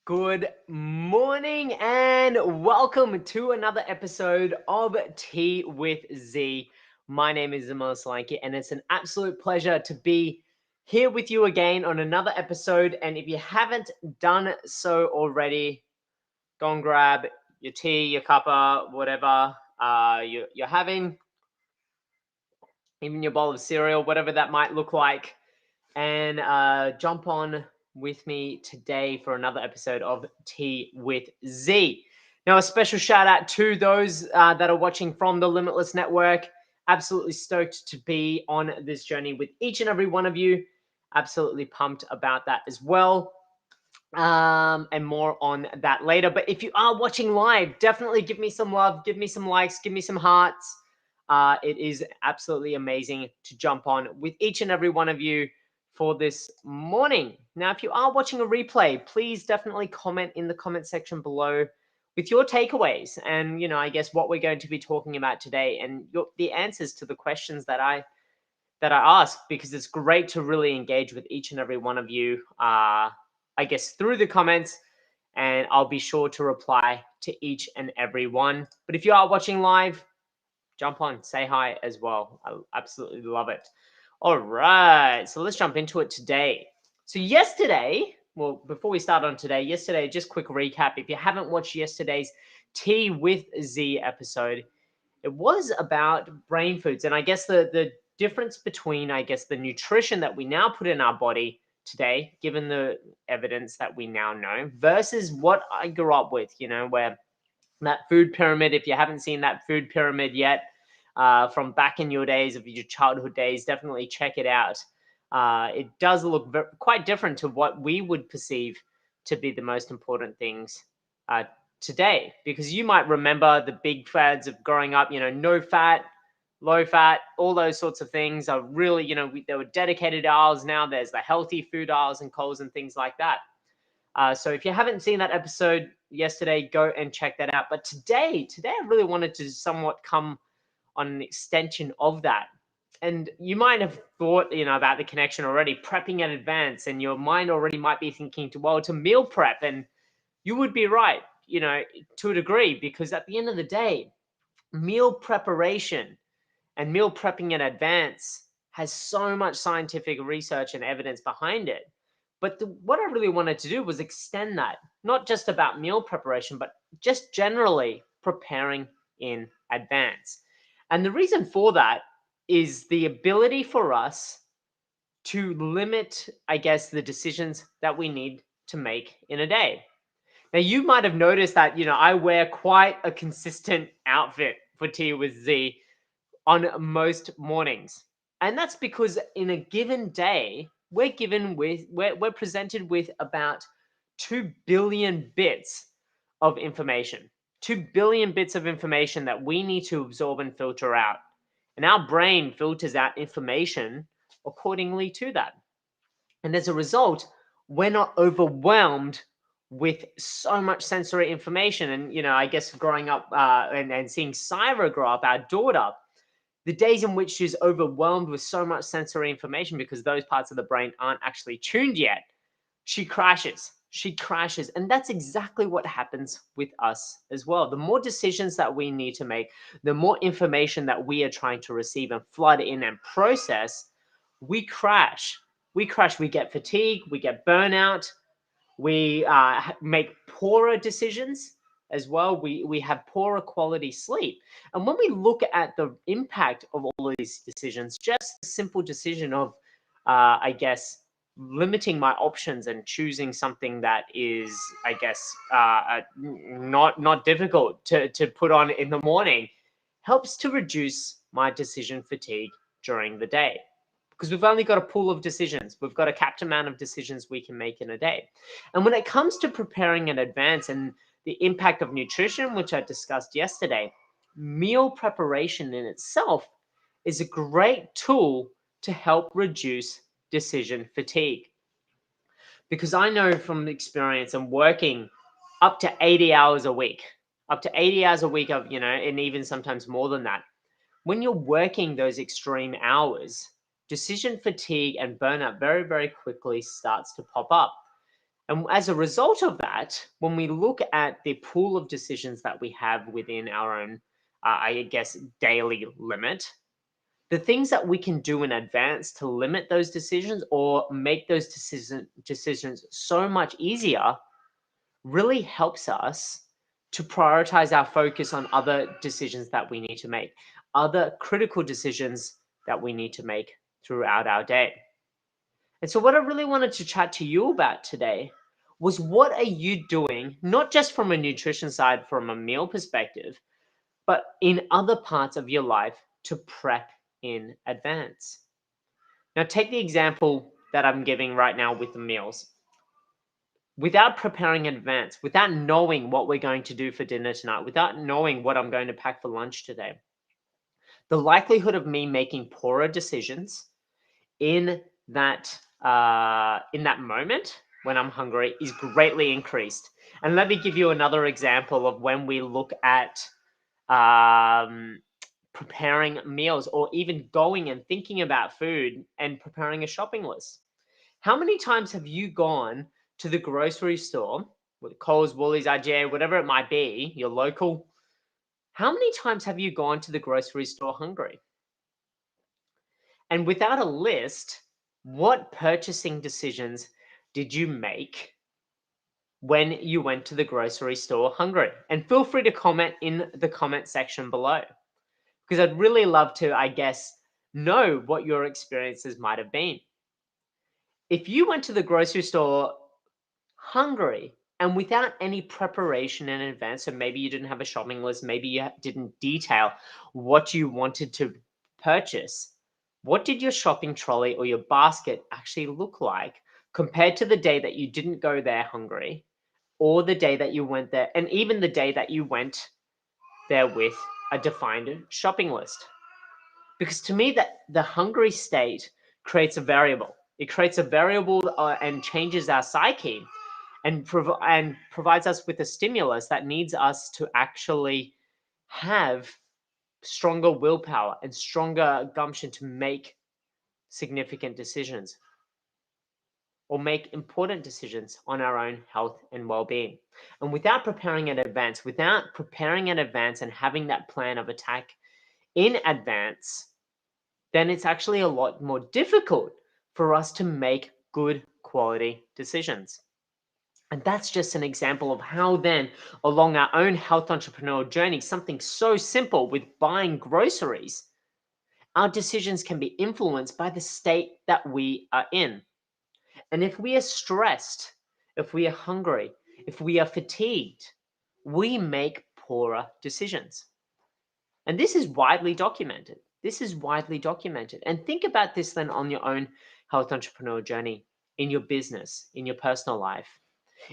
Good morning and welcome to another episode of Tea with Z. My name is Zamal Salanki and it's an absolute pleasure to be here with you again on another episode. And if you haven't done so already, go and grab your tea, your cuppa, whatever you're having, even your bowl of cereal, whatever that might look like, and jump on with me today for another episode of Tea with Z. Now, a special shout out to those that are watching from the Limitless Network. Absolutely stoked to be on this journey with each and every one of you. Absolutely pumped about that as well. And more on that later. But if you are watching live, definitely give me some love, give me some likes, give me some hearts. It is absolutely amazing to jump on with each and every one of you for this morning. Now, if you are watching a replay, please definitely comment in the comment section below with your takeaways and, I guess what we're going to be talking about today and the answers to the questions that I ask, because it's great to really engage with each and every one of you, I guess, through the comments, and I'll be sure to reply to each and every one. But if you are watching live, jump on, say hi as well. I absolutely love it. All right, so let's jump into it today. So yesterday, well, before we start on today, just quick recap. If you haven't watched yesterday's Tea with Z episode, it was about brain foods. And I guess the difference between, I guess, the nutrition that we now put in our body today, given the evidence that we now know, versus what I grew up with, where that food pyramid, if you haven't seen that food pyramid yet, from back in your days, of your childhood days, definitely check it out. It does look quite different to what we would perceive to be the most important things today, because you might remember the big fads of growing up, no fat, low fat, all those sorts of things are really, there were dedicated aisles. Now there's the healthy food aisles and Coles and things like that. So if you haven't seen that episode yesterday, go and check that out. But today I really wanted to somewhat come on an extension of that. And you might have thought, about the connection already, prepping in advance, and your mind already might be thinking to meal prep. And you would be right, to a degree, because at the end of the day, meal preparation and meal prepping in advance has so much scientific research and evidence behind it. But what I really wanted to do was extend that, not just about meal preparation, but just generally preparing in advance. And the reason for that is the ability for us to limit, I guess, the decisions that we need to make in a day. Now, you might have noticed that, I wear quite a consistent outfit for Tea with Z on most mornings. And that's because in a given day, we're presented with about 2 billion bits of information. 2 billion bits of information that we need to absorb and filter out. And our brain filters out information accordingly to that. And as a result, we're not overwhelmed with so much sensory information. And, I guess growing up and seeing Syra grow up, our daughter, the days in which she's overwhelmed with so much sensory information because those parts of the brain aren't actually tuned yet, she crashes. She crashes. And that's exactly what happens with us as well. The more decisions that we need to make, the more information that we are trying to receive and flood in and process, we crash. We crash. We get fatigue. We get burnout. We make poorer decisions as well. We have poorer quality sleep. And when we look at the impact of all of these decisions, just the simple decision of, I guess, limiting my options and choosing something that is, I guess, not difficult to put on in the morning, helps to reduce my decision fatigue during the day. Because we've only got a pool of decisions. We've got a capped amount of decisions we can make in a day. And when it comes to preparing in advance and the impact of nutrition, which I discussed yesterday, meal preparation in itself is a great tool to help reduce decision fatigue. Because I know from experience and working up to 80 hours a week, of, and even sometimes more than that, when you're working those extreme hours, decision fatigue and burnout very, very quickly starts to pop up. And as a result of that, when we look at the pool of decisions that we have within our own, I guess, daily limit, the things that we can do in advance to limit those decisions or make those decisions so much easier really helps us to prioritize our focus on other decisions that we need to make, other critical decisions that we need to make throughout our day. And so, what I really wanted to chat to you about today was, what are you doing, not just from a nutrition side, from a meal perspective, but in other parts of your life to prep in advance? Now, take the example that I'm giving right now with the meals. Without preparing in advance, without knowing what we're going to do for dinner tonight, without knowing what I'm going to pack for lunch today, the likelihood of me making poorer decisions in that moment when I'm hungry is greatly increased. And let me give you another example of when we look at um, preparing meals, or even going and thinking about food and preparing a shopping list. How many times have you gone to the grocery store, with Coles, Woolies, IGA, whatever it might be, your local? How many times have you gone to the grocery store hungry? And without a list, what purchasing decisions did you make when you went to the grocery store hungry? And feel free to comment in the comment section below, because I'd really love to, I guess, know what your experiences might have been. If you went to the grocery store hungry and without any preparation in advance, so maybe you didn't have a shopping list, maybe you didn't detail what you wanted to purchase, what did your shopping trolley or your basket actually look like compared to the day that you didn't go there hungry, or the day that you went there, and even the day that you went there with a defined shopping list? Because to me, that the hungry state creates a variable. It creates a variable and changes our psyche, and provides us with a stimulus that needs us to actually have stronger willpower and stronger gumption to make significant decisions or make important decisions on our own health and well-being. And without preparing in advance, and having that plan of attack in advance, then it's actually a lot more difficult for us to make good quality decisions. And that's just an example of how then, along our own health entrepreneurial journey, something so simple with buying groceries, our decisions can be influenced by the state that we are in. And if we are stressed, if we are hungry, if we are fatigued, we make poorer decisions. And this is widely documented. And think about this then on your own health entrepreneurial journey, in your business, in your personal life.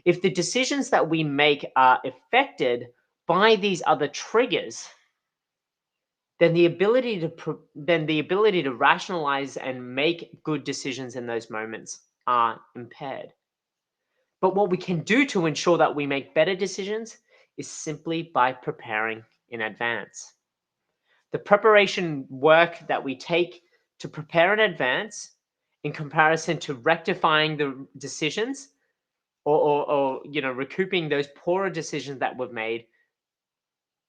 If the decisions that we make are affected by these other triggers, then the ability to rationalize and make good decisions in those moments are impaired. But what we can do to ensure that we make better decisions is simply by preparing in advance. The preparation work that we take to prepare in advance, in comparison to rectifying the decisions, or recouping those poorer decisions that we've made,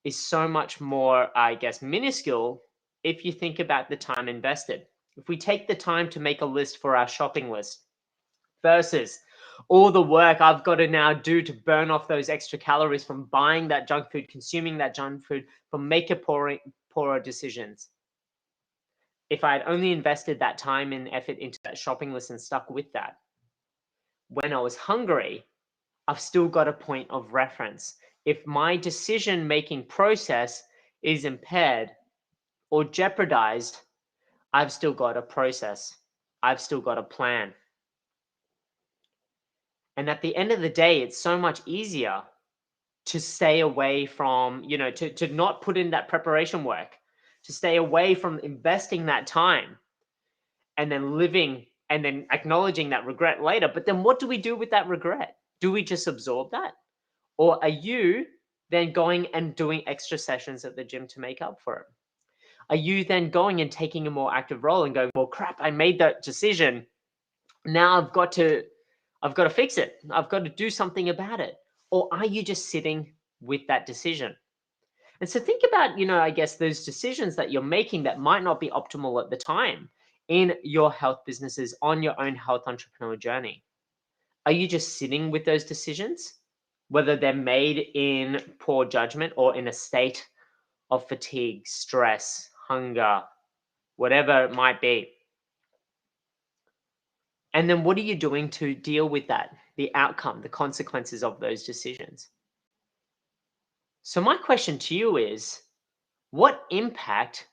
is so much more, I guess, minuscule if you think about the time invested. If we take the time to make a list for our shopping list versus all the work I've got to now do to burn off those extra calories from buying that junk food, consuming that junk food, from making poorer decisions. If I had only invested that time and effort into that shopping list and stuck with that, when I was hungry, I've still got a point of reference. If my decision-making process is impaired or jeopardized, I've still got a process. I've still got a plan. And at the end of the day, it's so much easier to stay away from, to not put in that preparation work, to stay away from investing that time and then living and then acknowledging that regret later. But then what do we do with that regret? Do we just absorb that? Or are you then going and doing extra sessions at the gym to make up for it? Are you then going and taking a more active role and going, well, crap, I made that decision. Now I've got I've got to fix it. I've got to do something about it. Or are you just sitting with that decision? And so think about, I guess those decisions that you're making that might not be optimal at the time in your health businesses, on your own health entrepreneur journey. Are you just sitting with those decisions, whether they're made in poor judgment or in a state of fatigue, stress, hunger, whatever it might be? And then what are you doing to deal with that, the outcome, the consequences of those decisions? So my question to you is, what impact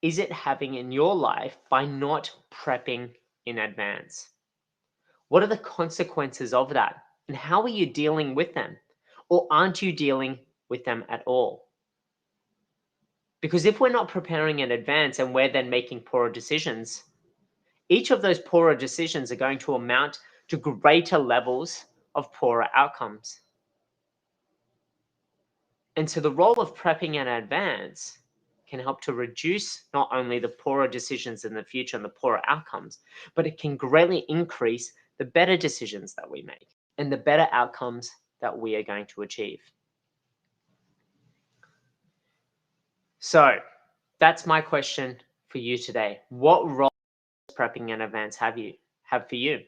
is it having in your life by not prepping in advance? What are the consequences of that? And how are you dealing with them? Or aren't you dealing with them at all? Because if we're not preparing in advance and we're then making poorer decisions, each of those poorer decisions are going to amount to greater levels of poorer outcomes. And so the role of prepping in advance can help to reduce not only the poorer decisions in the future and the poorer outcomes, but it can greatly increase the better decisions that we make and the better outcomes that we are going to achieve. So that's my question for you today. What role does prepping in advance have for you?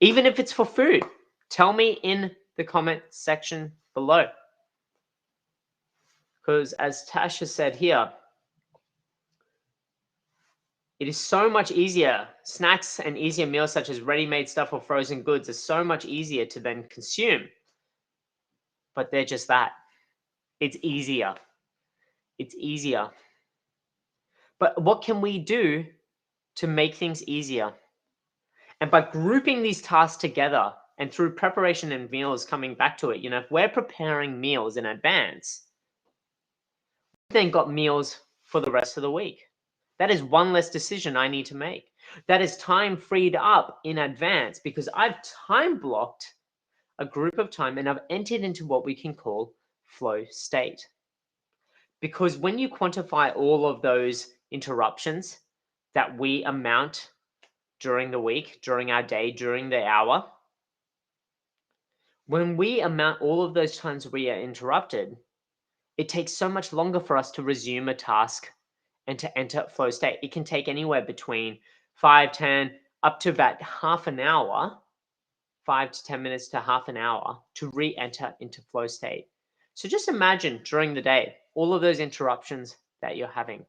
Even if it's for food, tell me in the comment section below. Because as Tasha said here, it is so much easier. Snacks and easier meals such as ready-made stuff or frozen goods are so much easier to then consume. But they're just that. It's easier. It's easier. But what can we do to make things easier? And by grouping these tasks together and through preparation and meals, coming back to it, if we're preparing meals in advance, we've then got meals for the rest of the week. That is one less decision I need to make. That is time freed up in advance because I've time blocked a group of time and I've entered into what we can call flow state. Because when you quantify all of those interruptions that we amount during the week, during our day, during the hour, when we amount all of those times we are interrupted, it takes so much longer for us to resume a task and to enter flow state. It can take anywhere between 5, 10, up to about half an hour, 5 to 10 minutes to half an hour to re-enter into flow state. So just imagine during the day, all of those interruptions that you're having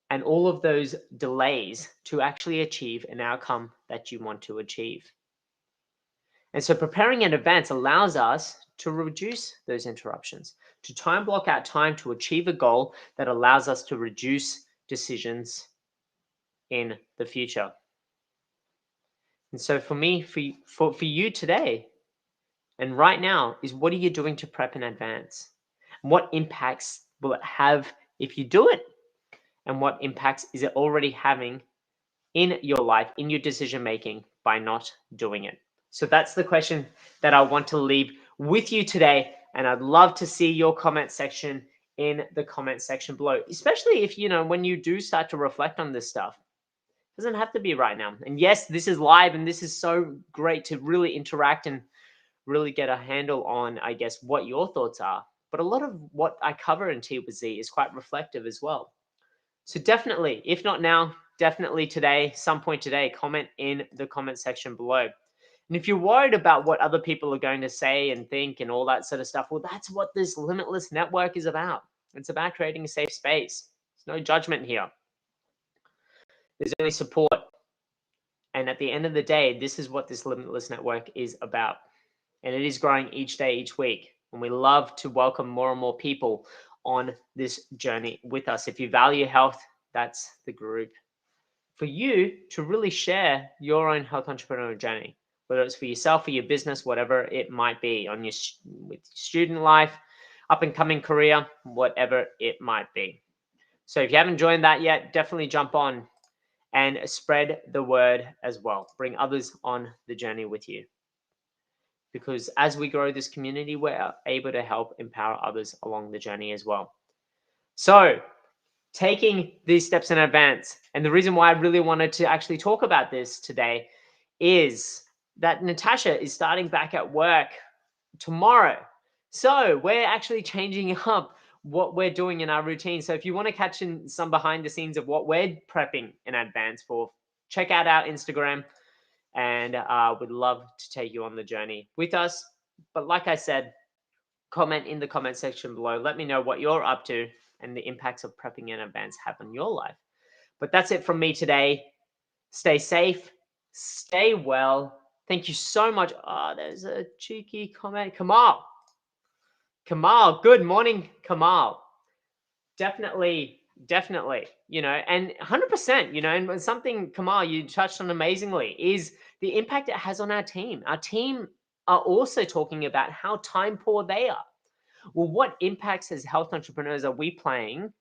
and all of those delays to actually achieve an outcome that you want to achieve. And so preparing in advance allows us to reduce those interruptions, to time block out time to achieve a goal that allows us to reduce decisions in the future. And so for me, for you today, and right now, is what are you doing to prep in advance? And what impacts will it have if you do it? And what impacts is it already having in your life, in your decision making by not doing it? So that's the question that I want to leave with you today. And I'd love to see your comment section in the comment section below, especially if, when you do start to reflect on this stuff. It doesn't have to be right now. And yes, this is live and this is so great to really interact and really get a handle on, I guess, what your thoughts are. But a lot of what I cover in Tea with Z is quite reflective as well. So definitely, if not now, definitely today, some point today, comment in the comment section below. And if you're worried about what other people are going to say and think and all that sort of stuff, well, that's what this Limitless Network is about. It's about creating a safe space. There's no judgment here. There's only support. And at the end of the day, this is what this Limitless Network is about. And it is growing each day, each week. And we love to welcome more and more people on this journey with us. If you value health, that's the group for you to really share your own health entrepreneurial journey, whether it's for yourself or your business, whatever it might be on your with student life, up and coming career, whatever it might be. So if you haven't joined that yet, definitely jump on and spread the word as well. Bring others on the journey with you. Because as we grow this community, we're able to help empower others along the journey as well. So taking these steps in advance, and the reason why I really wanted to actually talk about this today is that Natasha is starting back at work tomorrow. So we're actually changing up what we're doing in our routine. So if you want to catch in some behind the scenes of what we're prepping in advance for, check out our Instagram, and we'd love to take you on the journey with us. But like I said, comment in the comment section below. Let me know what you're up to and the impacts of prepping in advance have on your life. But that's it from me today. Stay safe, stay well. Thank you so much. Oh, there's a cheeky comment. Kamal, good morning, Kamal. Definitely, and 100%, and something, Kamal, you touched on amazingly is the impact it has on our team. Our team are also talking about how time poor they are. Well, what impacts as health entrepreneurs are we playing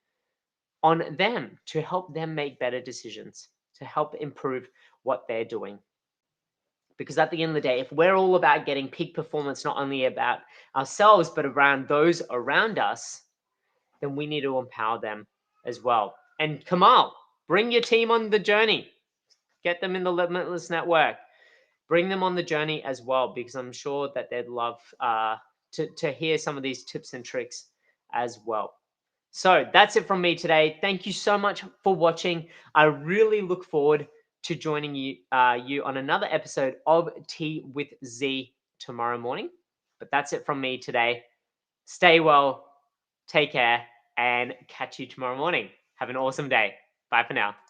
on them to help them make better decisions, to help improve what they're doing? Because at the end of the day, if we're all about getting peak performance, not only about ourselves, but around those around us, then we need to empower them as well. And Kamal, bring your team on the journey. Get them in the Limitless Network. Bring them on the journey as well, because I'm sure that they'd love to hear some of these tips and tricks as well. So that's it from me today. Thank you so much for watching. I really look forward to joining you on another episode of Tea with Z tomorrow morning. But that's it from me today. Stay well, take care, and catch you tomorrow morning. Have an awesome day. Bye for now.